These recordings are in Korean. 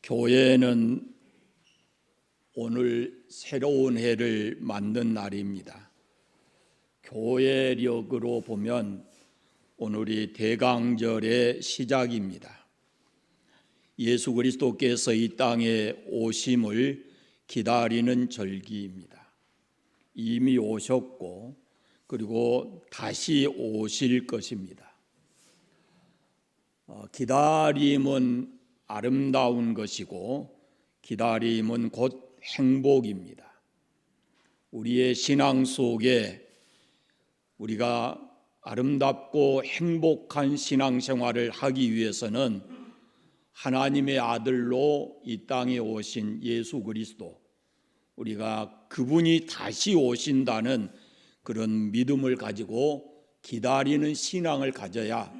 교회는 오늘 새로운 해를 맞는 날입니다. 교회력으로 보면 오늘이 대강절의 시작입니다. 예수 그리스도께서 이 땅에 오심을 기다리는 절기입니다. 이미 오셨고 그리고 다시 오실 것입니다. 기다림은 아름다운 것이고 기다림은 곧 행복입니다. 우리의 신앙 속에 우리가 아름답고 행복한 신앙생활을 하기 위해서는 하나님의 아들로 이 땅에 오신 예수 그리스도, 우리가 그분이 다시 오신다는 그런 믿음을 가지고 기다리는 신앙을 가져야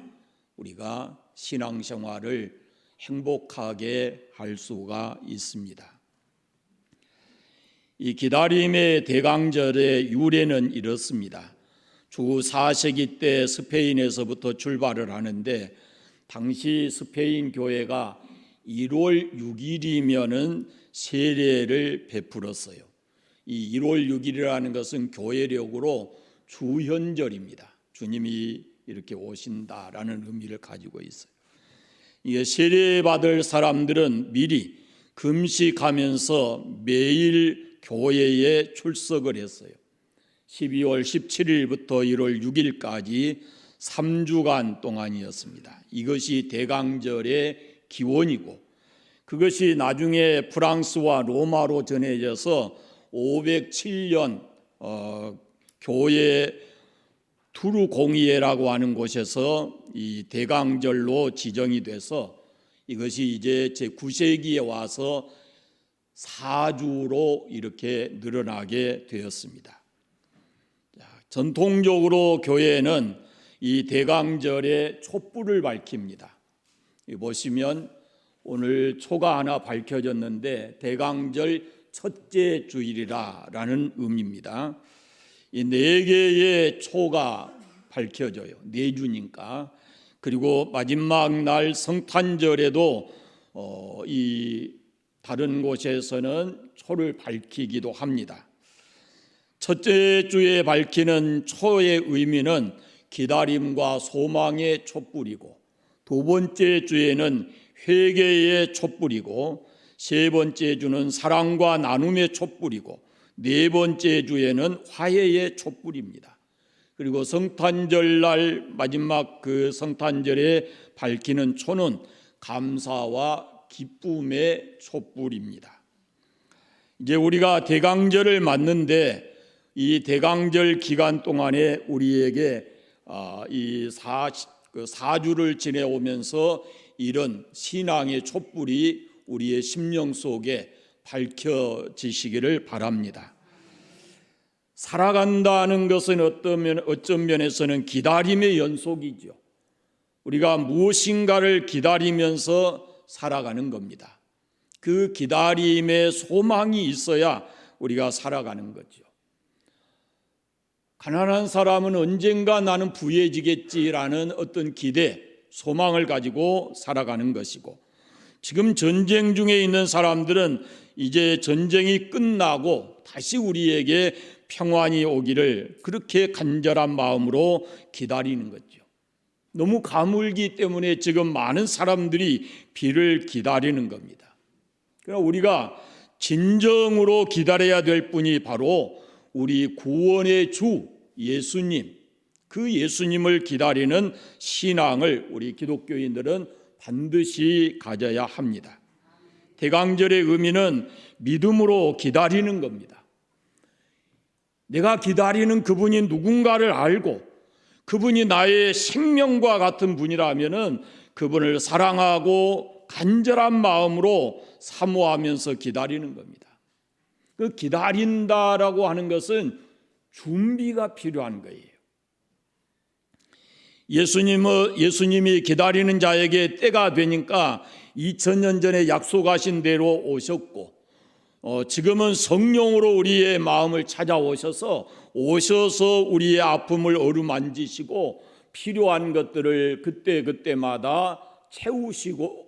우리가 신앙생활을 행복하게 할 수가 있습니다. 이 기다림의 대강절의 유래는 이렇습니다. 주 4세기 때 스페인에서부터 출발을 하는데 당시 스페인 교회가 1월 6일이면은 세례를 베풀었어요. 이 1월 6일이라는 것은 교회력으로 주현절입니다. 주님이 이렇게 오신다라는 의미를 가지고 있어요. 이게 세례받을 사람들은 미리 금식하면서 매일 교회에 출석을 했어요. 12월 17일부터 1월 6일까지 3주간 동안이었습니다. 이것이 대강절의 기원이고 그것이 나중에 프랑스와 로마로 전해져서 507년 교회 투르공이에라고 하는 곳에서 이 대강절로 지정이 돼서 이것이 이제 제9세기에 와서 4주로 이렇게 늘어나게 되었습니다. 전통적으로 교회는 이 대강절에 촛불을 밝힙니다. 보시면 오늘 초가 하나 밝혀졌는데 대강절 첫째 주일이라는 의미입니다. 이 4개의 초가 밝혀져요. 4주니까. 그리고 마지막 날 성탄절에도 이 다른 곳에서는 초를 밝히기도 합니다. 첫째 주에 밝히는 초의 의미는 기다림과 소망의 촛불이고, 두 번째 주에는 회개의 촛불이고, 세 번째 주는 사랑과 나눔의 촛불이고, 네 번째 주에는 화해의 촛불입니다. 그리고 성탄절 날 마지막 그 성탄절에 밝히는 초는 감사와 기쁨의 촛불입니다. 이제 우리가 대강절을 맞는데 이 대강절 기간 동안에 우리에게 이 4주를 지내오면서 이런 신앙의 촛불이 우리의 심령 속에 밝혀지시기를 바랍니다. 살아간다는 것은 어떤 면에서는 기다림의 연속이죠. 우리가 무엇인가를 기다리면서 살아가는 겁니다. 그 기다림의 소망이 있어야 우리가 살아가는 거죠. 가난한 사람은 언젠가 나는 부유해지겠지라는 어떤 기대, 소망을 가지고 살아가는 것이고, 지금 전쟁 중에 있는 사람들은 이제 전쟁이 끝나고 다시 우리에게 평안이 오기를 그렇게 간절한 마음으로 기다리는 거죠. 너무 가물기 때문에 지금 많은 사람들이 비를 기다리는 겁니다. 그러나 우리가 진정으로 기다려야 될 분이 바로 우리 구원의 주 예수님, 그 예수님을 기다리는 신앙을 우리 기독교인들은 반드시 가져야 합니다. 대강절의 의미는 믿음으로 기다리는 겁니다. 내가 기다리는 그분이 누군가를 알고 그분이 나의 생명과 같은 분이라면은 그분을 사랑하고 간절한 마음으로 사모하면서 기다리는 겁니다. 그 기다린다라고 하는 것은 준비가 필요한 거예요. 예수님이 기다리는 자에게 때가 되니까 2000년 전에 약속하신 대로 오셨고 지금은 성령으로 우리의 마음을 찾아오셔서 우리의 아픔을 어루만지시고 필요한 것들을 그때그때마다 채우시고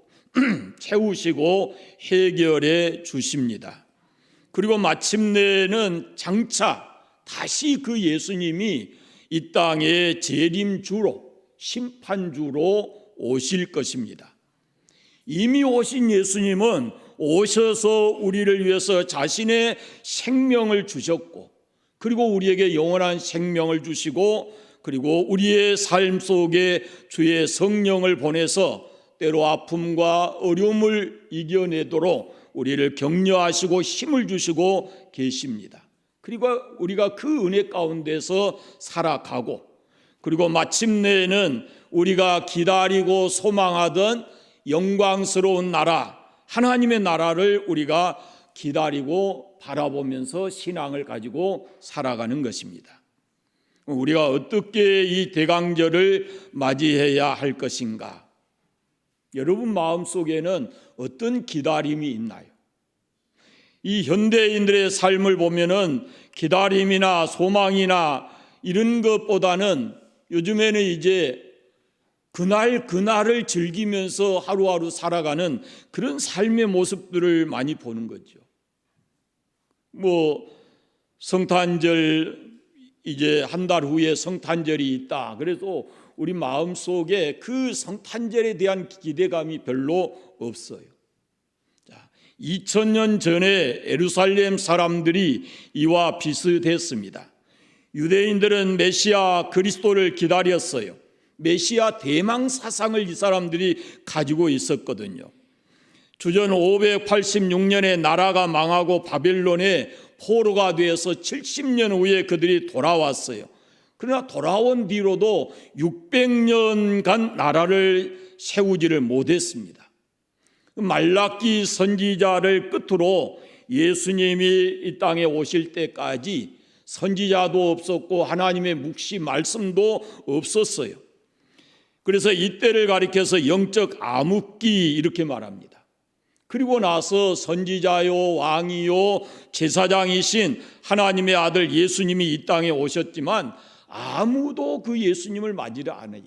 채우시고 해결해 주십니다. 그리고 마침내는 장차 다시 그 예수님이 이 땅의 재림주로, 심판주로 오실 것입니다. 이미 오신 예수님은 오셔서 우리를 위해서 자신의 생명을 주셨고, 그리고 우리에게 영원한 생명을 주시고, 그리고 우리의 삶 속에 주의 성령을 보내서 때로 아픔과 어려움을 이겨내도록 우리를 격려하시고 힘을 주시고 계십니다. 그리고 우리가 그 은혜 가운데서 살아가고, 그리고 마침내는 우리가 기다리고 소망하던 영광스러운 나라, 하나님의 나라를 우리가 기다리고 바라보면서 신앙을 가지고 살아가는 것입니다. 우리가 어떻게 이 대강절을 맞이해야 할 것인가? 여러분 마음속에는 어떤 기다림이 있나요? 이 현대인들의 삶을 보면은 기다림이나 소망이나 이런 것보다는 요즘에는 이제 그날을 즐기면서 하루하루 살아가는 그런 삶의 모습들을 많이 보는 거죠. 성탄절 이제 한 달 후에 성탄절이 있다. 그래서 우리 마음속에 그 성탄절에 대한 기대감이 별로 없어요. 2000년 전에 예루살렘 사람들이 이와 비슷했습니다. 유대인들은 메시아 그리스도를 기다렸어요. 메시아 대망 사상을 이 사람들이 가지고 있었거든요. 주전 586년에 나라가 망하고 바벨론의 포로가 되어서 70년 후에 그들이 돌아왔어요. 그러나 돌아온 뒤로도 600년간 나라를 세우지를 못했습니다. 말라기 선지자를 끝으로 예수님이 이 땅에 오실 때까지 선지자도 없었고 하나님의 묵시 말씀도 없었어요. 그래서 이때를 가리켜서 영적 암흑기 이렇게 말합니다. 그리고 나서 선지자요 왕이요 제사장이신 하나님의 아들 예수님이 이 땅에 오셨지만 아무도 그 예수님을 맞이를 안 해요.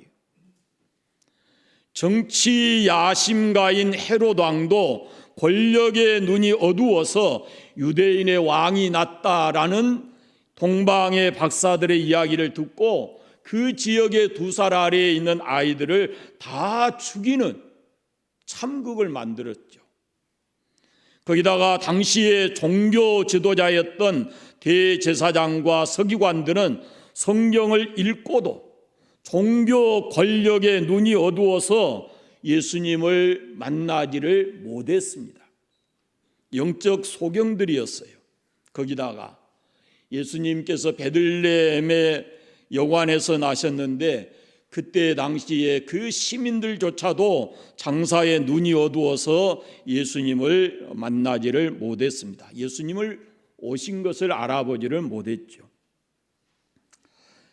정치 야심가인 헤롯 왕도 권력의 눈이 어두워서 유대인의 왕이 났다라는 동방의 박사들의 이야기를 듣고 그 지역의 2살 아래에 있는 아이들을 다 죽이는 참극을 만들었죠. 거기다가 당시의 종교 지도자였던 대제사장과 서기관들은 성경을 읽고도 종교 권력의 눈이 어두워서 예수님을 만나지를 못했습니다. 영적 소경들이었어요. 거기다가 예수님께서 베들레헴의 여관에서 나셨는데 그때 당시에 그 시민들조차도 장사의 눈이 어두워서 예수님을 만나지를 못했습니다. 예수님을 오신 것을 알아보지를 못했죠.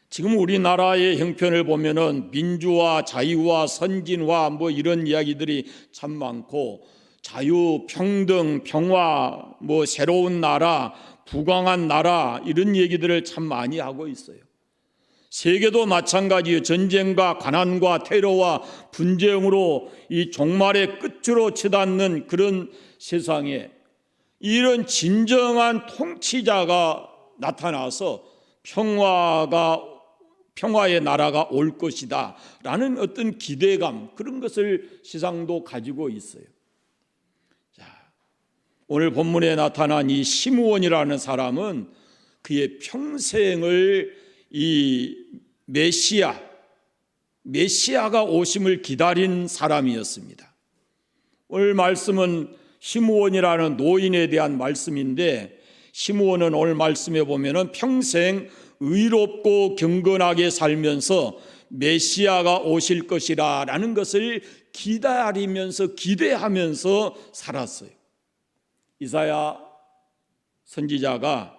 지금 우리나라의 형편을 보면은 민주화, 자유화, 선진화 이런 이야기들이 참 많고 자유, 평등, 평화, 새로운 나라, 부강한 나라 이런 얘기들을 참 많이 하고 있어요. 세계도 마찬가지예요. 전쟁과 가난과 테러와 분쟁으로 이 종말의 끝으로 치닫는 그런 세상에 이런 진정한 통치자가 나타나서 평화의 나라가 올 것이다 라는 어떤 기대감, 그런 것을 세상도 가지고 있어요. 자, 오늘 본문에 나타난 이 시므온이라는 사람은 그의 평생을 이 메시아가 오심을 기다린 사람이었습니다. 오늘 말씀은 시므온이라는 노인에 대한 말씀인데, 시므온은 오늘 말씀에 보면은 평생 의롭고 경건하게 살면서 메시아가 오실 것이라 라는 것을 기다리면서 기대하면서 살았어요. 이사야 선지자가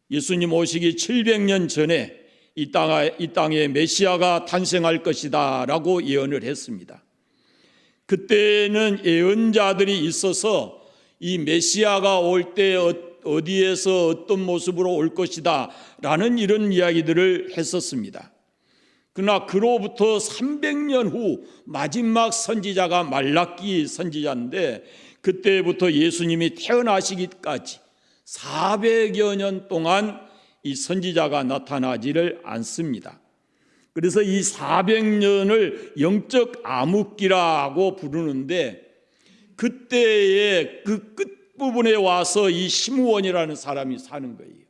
예수님 오시기 700년 전에 이 땅에 메시아가 탄생할 것이다 라고 예언을 했습니다. 그때는 예언자들이 있어서 이 메시아가 올 때 어디에서 어떤 모습으로 올 것이다 라는 이런 이야기들을 했었습니다. 그러나 그로부터 300년 후 마지막 선지자가 말라기 선지자인데, 그때부터 예수님이 태어나시기까지 400여 년 동안 이 선지자가 나타나지를 않습니다. 그래서 이 400년을 영적 암흑기라고 부르는데, 그때의 그 끝부분에 와서 이 시므온이라는 사람이 사는 거예요.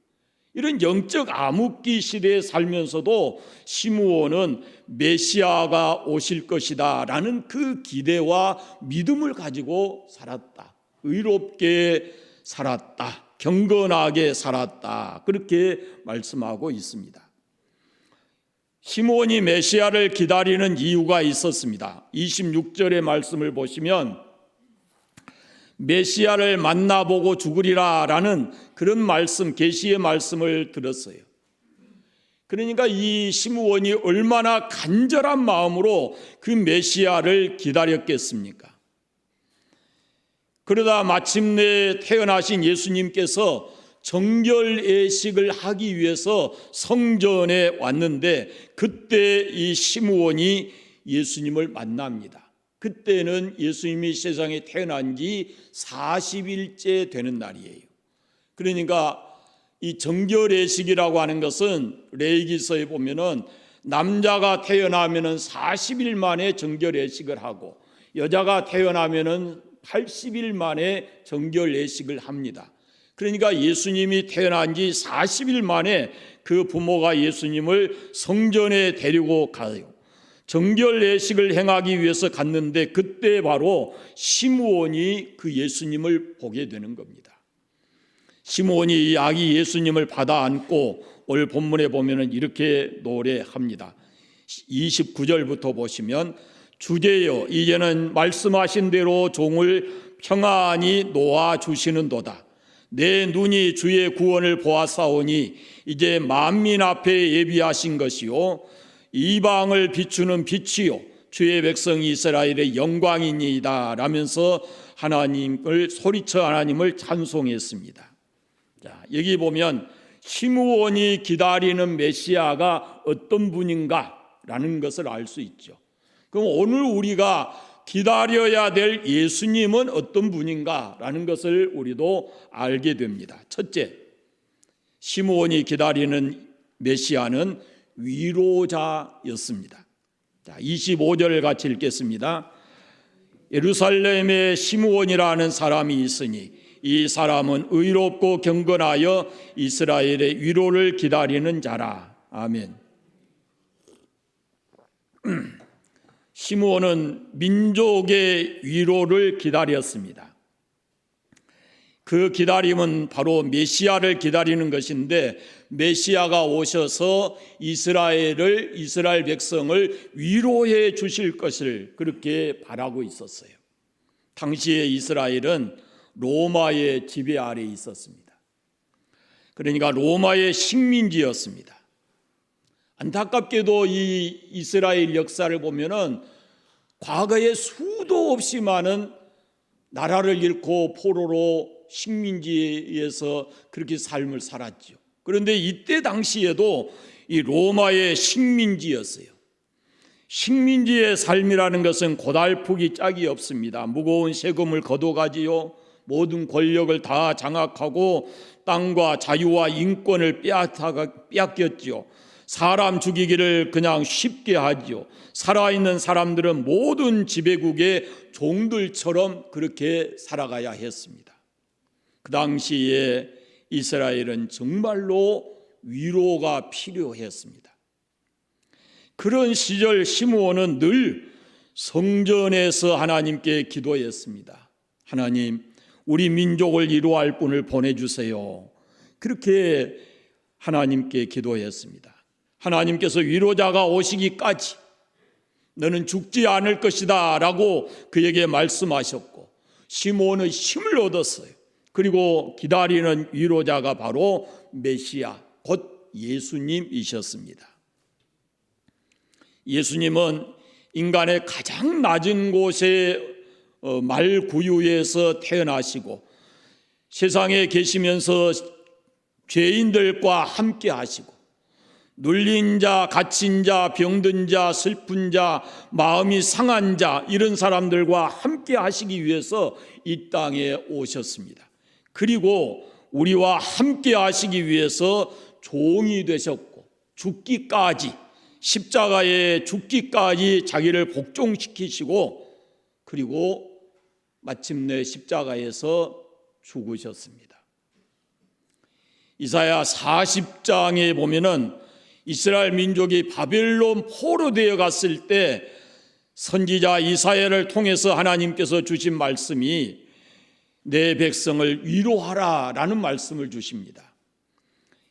이런 영적 암흑기 시대에 살면서도 시므온은 메시아가 오실 것이다 라는 그 기대와 믿음을 가지고 살았다. 의롭게 살았다. 경건하게 살았다. 그렇게 말씀하고 있습니다. 시므온이 메시아를 기다리는 이유가 있었습니다. 26절의 말씀을 보시면 메시아를 만나보고 죽으리라 라는 그런 말씀, 계시의 말씀을 들었어요. 그러니까 이 시므온이 얼마나 간절한 마음으로 그 메시아를 기다렸겠습니까? 그러다 마침내 태어나신 예수님께서 정결 예식을 하기 위해서 성전에 왔는데, 그때 이 시므온이 예수님을 만납니다. 그때는 예수님이 세상에 태어난 지 40일째 되는 날이에요. 그러니까 이 정결 예식이라고 하는 것은 레위기서에 보면은 남자가 태어나면은 40일 만에 정결 예식을 하고, 여자가 태어나면은 80일 만에 정결 예식을 합니다. 그러니까 예수님이 태어난 지 40일 만에 그 부모가 예수님을 성전에 데리고 가요. 정결 예식을 행하기 위해서 갔는데, 그때 바로 시므온이 그 예수님을 보게 되는 겁니다. 시므온이 이 아기 예수님을 받아 안고 오늘 본문에 보면은 이렇게 노래합니다. 29절부터 보시면, 주제여 이제는 말씀하신 대로 종을 평안히 놓아 주시는도다. 내 눈이 주의 구원을 보았사오니 이제 만민 앞에 예비하신 것이요 이방을 비추는 빛이요 주의 백성 이스라엘의 영광이니이다 라면서 하나님을 소리쳐 하나님을 찬송했습니다. 자, 여기 보면 시므온이 기다리는 메시아가 어떤 분인가라는 것을 알 수 있죠. 그럼 오늘 우리가 기다려야 될 예수님은 어떤 분인가라는 것을 우리도 알게 됩니다. 첫째, 시므온이 기다리는 메시아는 위로자였습니다. 자, 25절을 같이 읽겠습니다. 예루살렘에 시므온이라는 사람이 있으니 이 사람은 의롭고 경건하여 이스라엘의 위로를 기다리는 자라. 아멘. 시므온은 민족의 위로를 기다렸습니다. 그 기다림은 바로 메시아를 기다리는 것인데, 메시아가 오셔서 이스라엘 백성을 위로해 주실 것을 그렇게 바라고 있었어요. 당시에 이스라엘은 로마의 지배 아래에 있었습니다. 그러니까 로마의 식민지였습니다. 안타깝게도 이 이스라엘 역사를 보면은 과거에 수도 없이 많은 나라를 잃고 포로로 식민지에서 그렇게 삶을 살았죠. 그런데 이때 당시에도 이 로마의 식민지였어요. 식민지의 삶이라는 것은 고달프기 짝이 없습니다. 무거운 세금을 걷어가지요, 모든 권력을 다 장악하고 땅과 자유와 인권을 빼앗겼지요. 사람 죽이기를 그냥 쉽게 하지요. 살아있는 사람들은 모든 지배국의 종들처럼 그렇게 살아가야 했습니다. 그 당시에 이스라엘은 정말로 위로가 필요했습니다. 그런 시절 시므온은 늘 성전에서 하나님께 기도했습니다. 하나님, 우리 민족을 위로할 분을 보내주세요. 그렇게 하나님께 기도했습니다. 하나님께서 위로자가 오시기까지 너는 죽지 않을 것이다 라고 그에게 말씀하셨고, 시므온은 힘을 얻었어요. 그리고 기다리는 위로자가 바로 메시아, 곧 예수님이셨습니다. 예수님은 인간의 가장 낮은 곳에 말구유에서 태어나시고 세상에 계시면서 죄인들과 함께 하시고 눌린 자, 갇힌 자, 병든 자, 슬픈 자, 마음이 상한 자, 이런 사람들과 함께 하시기 위해서 이 땅에 오셨습니다. 그리고 우리와 함께 하시기 위해서 종이 되셨고 죽기까지, 십자가에 죽기까지 자기를 복종시키시고 그리고 마침내 십자가에서 죽으셨습니다. 이사야 40장에 보면은 이스라엘 민족이 바벨론 포로되어 갔을 때 선지자 이사야를 통해서 하나님께서 주신 말씀이 내 백성을 위로하라 라는 말씀을 주십니다.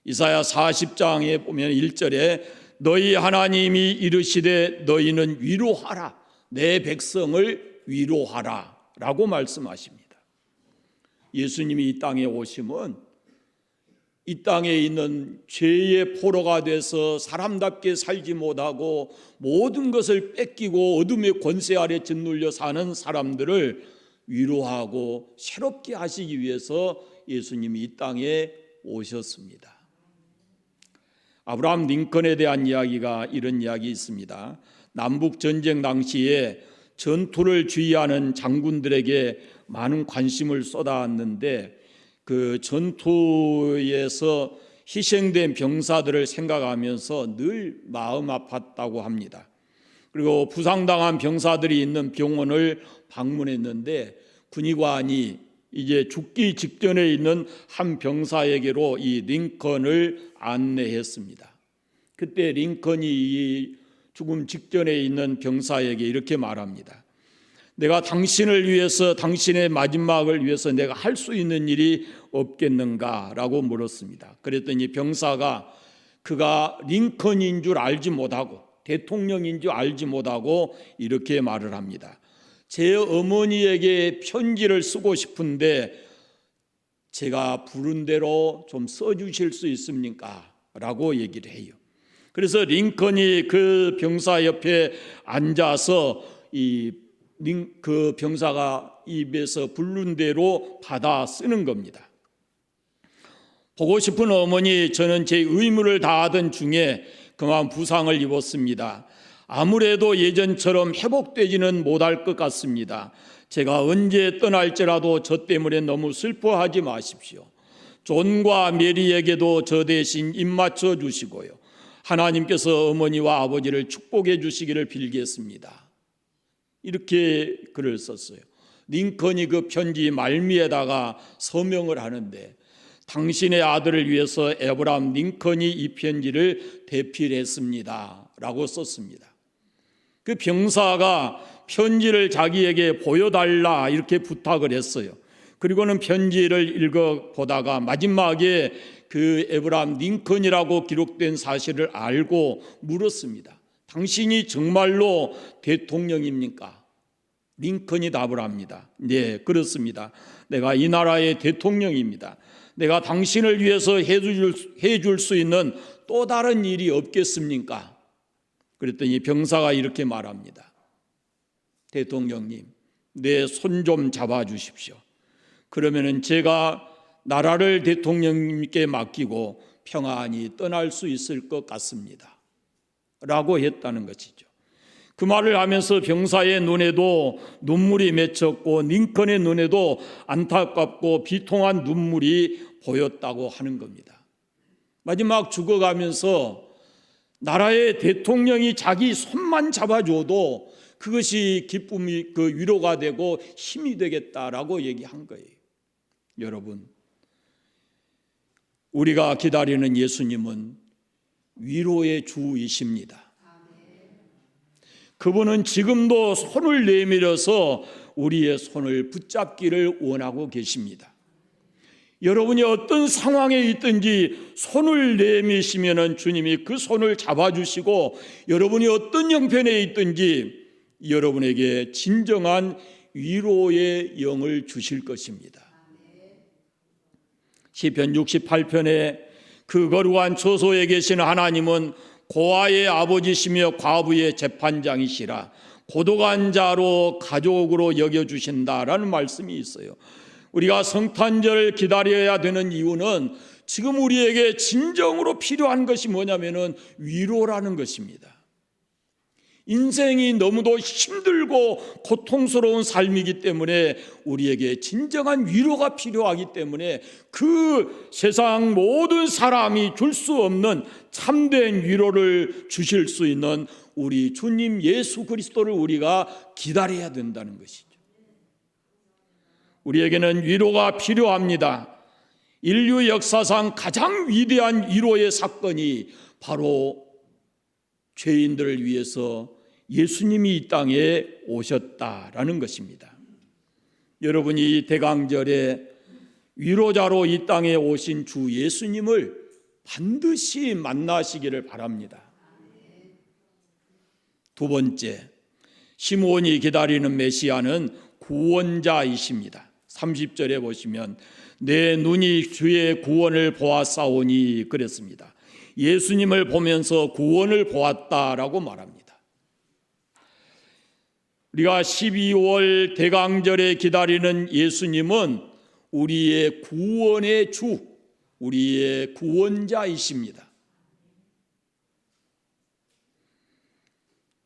이사야 40장에 보면 1절에 너희 하나님이 이르시되 너희는 위로하라, 내 백성을 위로하라 라고 말씀하십니다. 예수님이 이 땅에 오심은 이 땅에 있는 죄의 포로가 돼서 사람답게 살지 못하고 모든 것을 뺏기고 어둠의 권세 아래 짓눌려 사는 사람들을 위로하고 새롭게 하시기 위해서 예수님이 이 땅에 오셨습니다. 아브라함 링컨에 대한 이야기가 이런 이야기 있습니다. 남북 전쟁 당시에 전투를 주의하는 장군들에게 많은 관심을 쏟아왔는데 그 전투에서 희생된 병사들을 생각하면서 늘 마음 아팠다고 합니다. 그리고 부상당한 병사들이 있는 병원을 방문했는데 군의관이 이제 죽기 직전에 있는 한 병사에게로 이 링컨을 안내했습니다. 그때 링컨이 이 죽음 직전에 있는 병사에게 이렇게 말합니다. 내가 당신을 위해서, 당신의 마지막을 위해서 내가 할 수 있는 일이 없겠는가? 라고 물었습니다. 그랬더니 병사가 그가 링컨인 줄 알지 못하고 대통령인 줄 알지 못하고 이렇게 말을 합니다. 제 어머니에게 편지를 쓰고 싶은데 제가 부른 대로 좀 써주실 수 있습니까? 라고 얘기를 해요. 그래서 링컨이 그 병사 옆에 앉아서 그 병사가 입에서 부른 대로 받아 쓰는 겁니다. 보고 싶은 어머니, 저는 제 의무를 다하던 중에 그만 부상을 입었습니다. 아무래도 예전처럼 회복되지는 못할 것 같습니다. 제가 언제 떠날지라도 저 때문에 너무 슬퍼하지 마십시오. 존과 메리에게도 저 대신 입맞춰 주시고요. 하나님께서 어머니와 아버지를 축복해 주시기를 빌겠습니다. 이렇게 글을 썼어요. 링컨이 그 편지 말미에다가 서명을 하는데 당신의 아들을 위해서 에브라함 링컨이 이 편지를 대필했습니다 라고 썼습니다. 그 병사가 편지를 자기에게 보여달라 이렇게 부탁을 했어요. 그리고는 편지를 읽어보다가 마지막에 그 에브라함 링컨이라고 기록된 사실을 알고 물었습니다. 당신이 정말로 대통령입니까? 링컨이 답을 합니다. 네, 그렇습니다. 내가 이 나라의 대통령입니다. 내가 당신을 위해서 해줄 수 있는 또 다른 일이 없겠습니까? 그랬더니 병사가 이렇게 말합니다. 대통령님, 내 손 좀 잡아주십시오. 그러면은 제가 나라를 대통령님께 맡기고 평안히 떠날 수 있을 것 같습니다. 라고 했다는 것이죠. 그 말을 하면서 병사의 눈에도 눈물이 맺혔고 링컨의 눈에도 안타깝고 비통한 눈물이 보였다고 하는 겁니다. 마지막 죽어가면서 나라의 대통령이 자기 손만 잡아줘도 그것이 기쁨이, 그 위로가 되고 힘이 되겠다라고 얘기한 거예요. 여러분, 우리가 기다리는 예수님은 위로의 주이십니다. 그분은 지금도 손을 내밀어서 우리의 손을 붙잡기를 원하고 계십니다. 여러분이 어떤 상황에 있든지 손을 내미시면 주님이 그 손을 잡아주시고 여러분이 어떤 형편에 있든지 여러분에게 진정한 위로의 영을 주실 것입니다. 시편 68편에 그 거룩한 처소에 계신 하나님은 고아의 아버지시며 과부의 재판장이시라 고독한 자로 가족으로 여겨주신다라는 말씀이 있어요. 우리가 성탄절을 기다려야 되는 이유는 지금 우리에게 진정으로 필요한 것이 뭐냐면은 위로라는 것입니다. 인생이 너무도 힘들고 고통스러운 삶이기 때문에 우리에게 진정한 위로가 필요하기 때문에 그 세상 모든 사람이 줄 수 없는 참된 위로를 주실 수 있는 우리 주님 예수 그리스도를 우리가 기다려야 된다는 것이죠. 우리에게는 위로가 필요합니다. 인류 역사상 가장 위대한 위로의 사건이 바로 죄인들을 위해서 예수님이 이 땅에 오셨다라는 것입니다. 여러분이 이 대강절에 위로자로 이 땅에 오신 주 예수님을 반드시 만나시기를 바랍니다. 두 번째, 시므온이 기다리는 메시아는 구원자이십니다. 30절에 보시면 내 눈이 주의 구원을 보았사오니 그랬습니다. 예수님을 보면서 구원을 보았다라고 말합니다. 우리가 12월 대강절에 기다리는 예수님은 우리의 구원의 주, 우리의 구원자이십니다.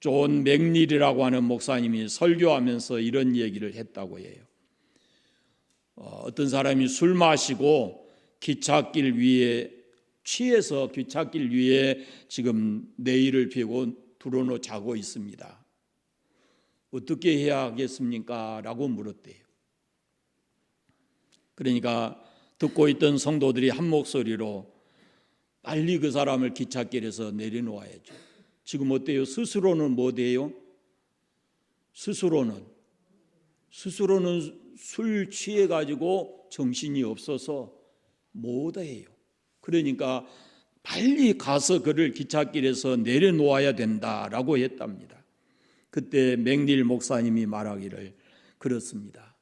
존 맥닐이라고 하는 목사님이 설교하면서 이런 얘기를 했다고 해요. 어떤 사람이 술 마시고 기찻길 위에 취해서 기찻길 위에 지금 내일을 펴고 드러누워 자고 있습니다. 어떻게 해야 하겠습니까? 라고 물었대요. 그러니까 듣고 있던 성도들이 한 목소리로 빨리 그 사람을 기찻길에서 내려놓아야죠. 지금 어때요? 스스로는 뭐 돼요? 스스로는 술 취해가지고 정신이 없어서 못해요. 그러니까 빨리 가서 그를 기찻길에서 내려놓아야 된다라고 했답니다. 그때 맥닐 목사님이 말하기를 그렇습니다.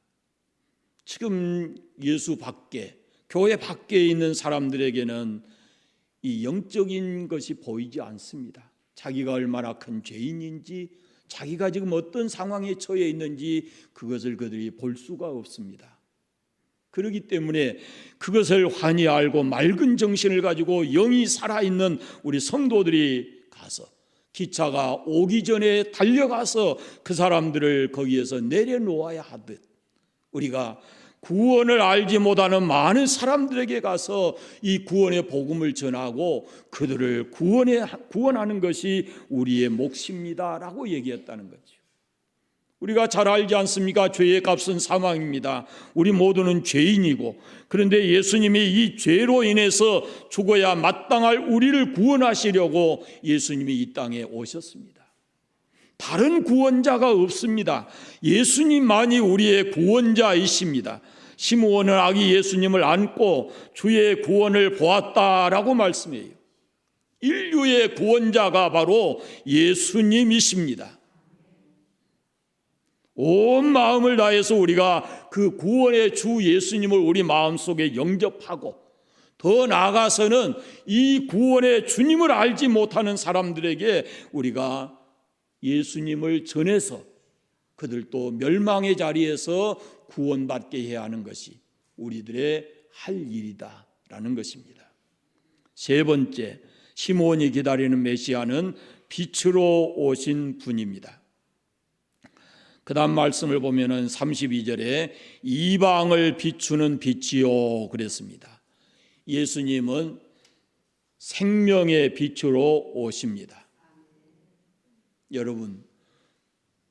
지금 예수 밖에, 교회 밖에 있는 사람들에게는 이 영적인 것이 보이지 않습니다. 자기가 얼마나 큰 죄인인지, 자기가 지금 어떤 상황에 처해 있는지 그것을 그들이 볼 수가 없습니다. 그렇기 때문에 그것을 환히 알고 맑은 정신을 가지고 영이 살아있는 우리 성도들이 가서 기차가 오기 전에 달려가서 그 사람들을 거기에서 내려놓아야 하듯 우리가 구원을 알지 못하는 많은 사람들에게 가서 이 구원의 복음을 전하고 그들을 구원하는 것이 우리의 몫입니다라고 얘기했다는 거죠. 우리가 잘 알지 않습니까? 죄의 값은 사망입니다. 우리 모두는 죄인이고, 그런데 예수님이 이 죄로 인해서 죽어야 마땅할 우리를 구원하시려고 예수님이 이 땅에 오셨습니다. 다른 구원자가 없습니다. 예수님만이 우리의 구원자이십니다. 시므온은 아기 예수님을 안고 주의 구원을 보았다라고 말씀해요. 인류의 구원자가 바로 예수님이십니다. 온 마음을 다해서 우리가 그 구원의 주 예수님을 우리 마음속에 영접하고, 더 나아가서는 이 구원의 주님을 알지 못하는 사람들에게 우리가 예수님을 전해서 그들도 멸망의 자리에서 구원받게 해야 하는 것이 우리들의 할 일이다라는 것입니다. 세 번째, 시므온이 기다리는 메시아는 빛으로 오신 분입니다. 그 다음 말씀을 보면은 32절에 이방을 비추는 빛이요 그랬습니다. 예수님은 생명의 빛으로 오십니다. 여러분,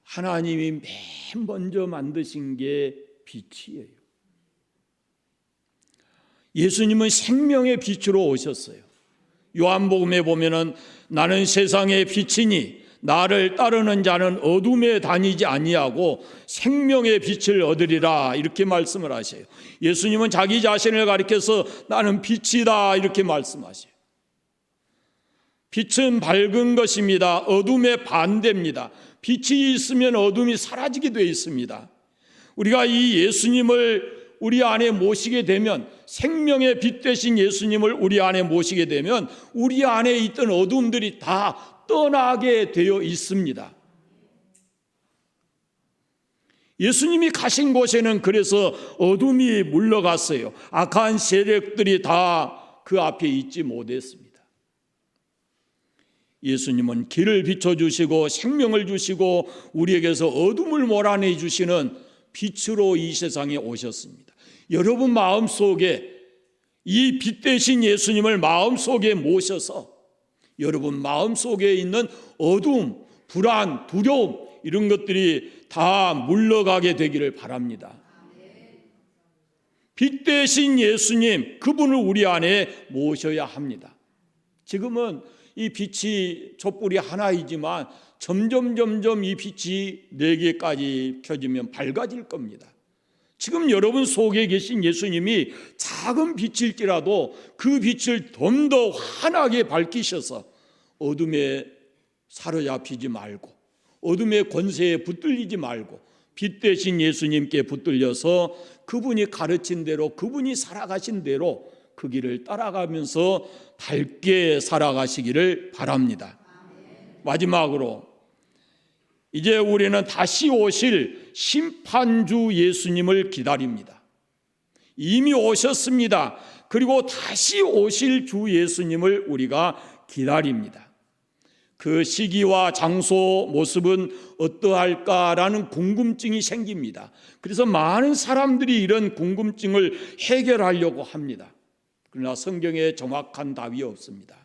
하나님이 맨 먼저 만드신 게 빛이에요. 예수님은 생명의 빛으로 오셨어요. 요한복음에 보면은 나는 세상의 빛이니 나를 따르는 자는 어둠에 다니지 아니하고 생명의 빛을 얻으리라, 이렇게 말씀을 하셔요. 예수님은 자기 자신을 가리켜서 나는 빛이다 이렇게 말씀하셔요. 빛은 밝은 것입니다. 어둠의 반대입니다. 빛이 있으면 어둠이 사라지게 되어 있습니다. 우리가 이 예수님을 우리 안에 모시게 되면, 생명의 빛 되신 예수님을 우리 안에 모시게 되면 우리 안에 있던 어둠들이 다 떠나게 되어 있습니다. 예수님이 가신 곳에는 그래서 어둠이 물러갔어요. 악한 세력들이 다 그 앞에 있지 못했습니다. 예수님은 길을 비춰주시고 생명을 주시고 우리에게서 어둠을 몰아내 주시는 빛으로 이 세상에 오셨습니다. 여러분 마음속에 이 빛 대신 예수님을 마음속에 모셔서 여러분 마음속에 있는 어둠, 불안, 두려움 이런 것들이 다 물러가게 되기를 바랍니다. 빛 대신 예수님, 그분을 우리 안에 모셔야 합니다. 지금은 이 빛이 촛불이 하나이지만 점점 이 빛이 4개까지 켜지면 밝아질 겁니다. 지금 여러분 속에 계신 예수님이 작은 빛일지라도 그 빛을 좀 더 환하게 밝히셔서 어둠에 사로잡히지 말고 어둠의 권세에 붙들리지 말고 빛 대신 예수님께 붙들려서 그분이 가르친 대로 그분이 살아가신 대로 그 길을 따라가면서 밝게 살아가시기를 바랍니다. 마지막으로 이제 우리는 다시 오실 심판주 예수님을 기다립니다. 이미 오셨습니다. 그리고 다시 오실 주 예수님을 우리가 기다립니다. 그 시기와 장소, 모습은 어떠할까라는 궁금증이 생깁니다. 그래서 많은 사람들이 이런 궁금증을 해결하려고 합니다. 그러나 성경에 정확한 답이 없습니다.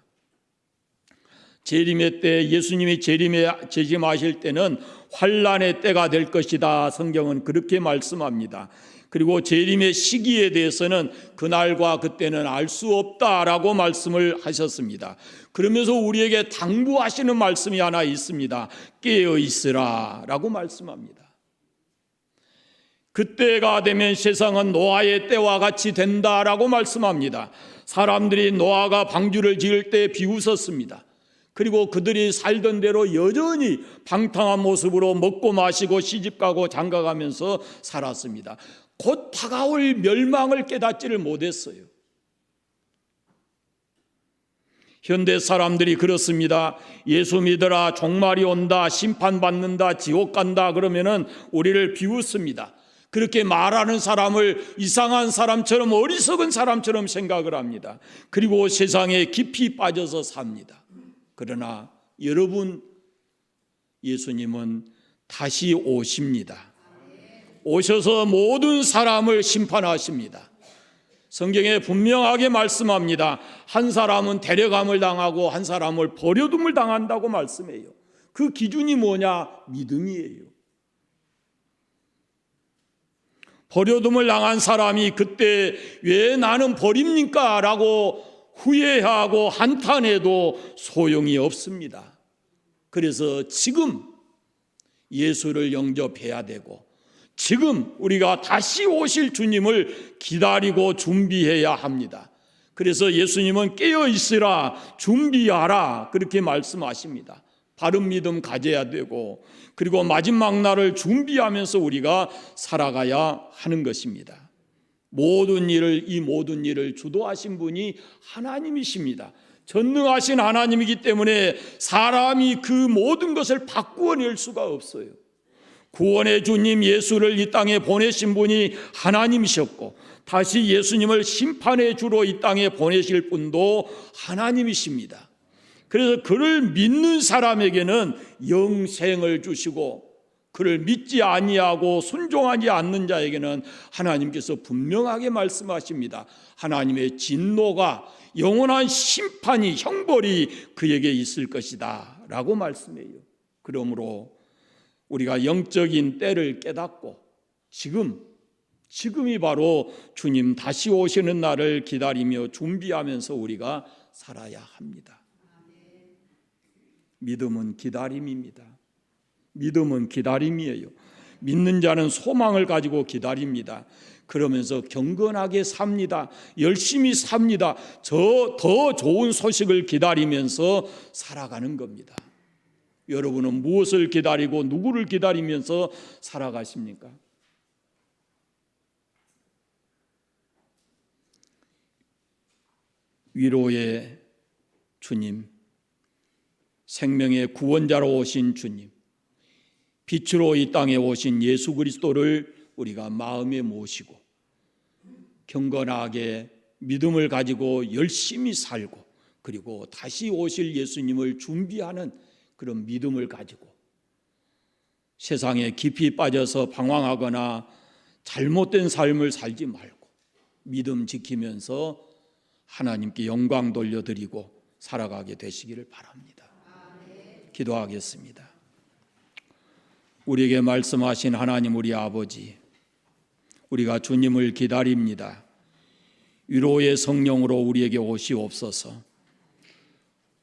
재림의 때, 예수님이 재림하실 때는 환난의 때가 될 것이다. 성경은 그렇게 말씀합니다. 그리고 재림의 시기에 대해서는 그날과 그때는 알 수 없다라고 말씀을 하셨습니다. 그러면서 우리에게 당부하시는 말씀이 하나 있습니다. 깨어 있으라 라고 말씀합니다. 그때가 되면 세상은 노아의 때와 같이 된다라고 말씀합니다. 사람들이 노아가 방주를 지을 때 비웃었습니다. 그리고 그들이 살던 대로 여전히 방탕한 모습으로 먹고 마시고 시집가고 장가가면서 살았습니다. 곧 다가올 멸망을 깨닫지를 못했어요. 현대 사람들이 그렇습니다. 예수 믿어라, 종말이 온다, 심판받는다, 지옥 간다 그러면은 우리를 비웃습니다. 그렇게 말하는 사람을 이상한 사람처럼, 어리석은 사람처럼 생각을 합니다. 그리고 세상에 깊이 빠져서 삽니다. 그러나 여러분, 예수님은 다시 오십니다. 오셔서 모든 사람을 심판하십니다. 성경에 분명하게 말씀합니다. 한 사람은 데려감을 당하고 한 사람을 버려둠을 당한다고 말씀해요. 그 기준이 뭐냐? 믿음이에요. 버려둠을 당한 사람이 그때 왜 나는 버립니까? 라고 후회하고 한탄해도 소용이 없습니다. 그래서 지금 예수를 영접해야 되고 지금 우리가 다시 오실 주님을 기다리고 준비해야 합니다. 그래서 예수님은 깨어 있으라, 준비하라 그렇게 말씀하십니다. 바른 믿음 가져야 되고 그리고 마지막 날을 준비하면서 우리가 살아가야 하는 것입니다. 이 모든 일을 주도하신 분이 하나님이십니다. 전능하신 하나님이기 때문에 사람이 그 모든 것을 바꾸어낼 수가 없어요. 구원의 주님 예수를 이 땅에 보내신 분이 하나님이셨고 다시 예수님을 심판의 주로 이 땅에 보내실 분도 하나님이십니다. 그래서 그를 믿는 사람에게는 영생을 주시고 그를 믿지 아니하고 순종하지 않는 자에게는 하나님께서 분명하게 말씀하십니다. 하나님의 진노가, 영원한 심판이, 형벌이 그에게 있을 것이다 라고 말씀해요. 그러므로 우리가 영적인 때를 깨닫고 지금이 바로 주님 다시 오시는 날을 기다리며 준비하면서 우리가 살아야 합니다. 믿음은 기다림입니다. 믿음은 기다림이에요. 믿는 자는 소망을 가지고 기다립니다. 그러면서 경건하게 삽니다. 열심히 삽니다. 더 좋은 소식을 기다리면서 살아가는 겁니다. 여러분은 무엇을 기다리고 누구를 기다리면서 살아가십니까? 위로의 주님, 생명의 구원자로 오신 주님, 빛으로 이 땅에 오신 예수 그리스도를 우리가 마음에 모시고 경건하게 믿음을 가지고 열심히 살고 그리고 다시 오실 예수님을 준비하는 그런 믿음을 가지고 세상에 깊이 빠져서 방황하거나 잘못된 삶을 살지 말고 믿음 지키면서 하나님께 영광 돌려드리고 살아가게 되시기를 바랍니다. 기도하겠습니다. 우리에게 말씀하신 하나님 우리 아버지, 우리가 주님을 기다립니다. 위로의 성령으로 우리에게 오시옵소서.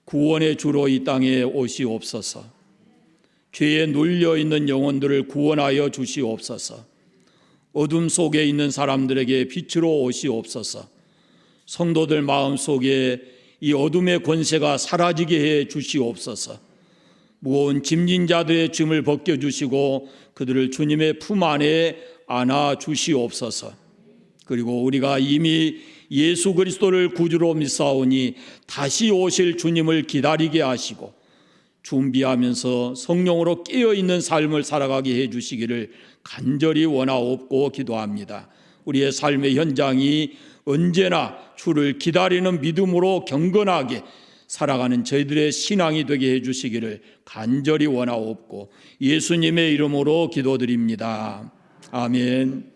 구원의 주로 이 땅에 오시옵소서. 죄에 눌려 있는 영혼들을 구원하여 주시옵소서. 어둠 속에 있는 사람들에게 빛으로 오시옵소서. 성도들 마음속에 이 어둠의 권세가 사라지게 해 주시옵소서. 무거운 짐진 자들의 짐을 벗겨주시고 그들을 주님의 품 안에 안아 주시옵소서. 그리고 우리가 이미 예수 그리스도를 구주로 믿사오니 다시 오실 주님을 기다리게 하시고 준비하면서 성령으로 깨어있는 삶을 살아가게 해주시기를 간절히 원하옵고 기도합니다. 우리의 삶의 현장이 언제나 주를 기다리는 믿음으로 경건하게 살아가는 저희들의 신앙이 되게 해주시기를 간절히 원하옵고 예수님의 이름으로 기도드립니다. 아멘.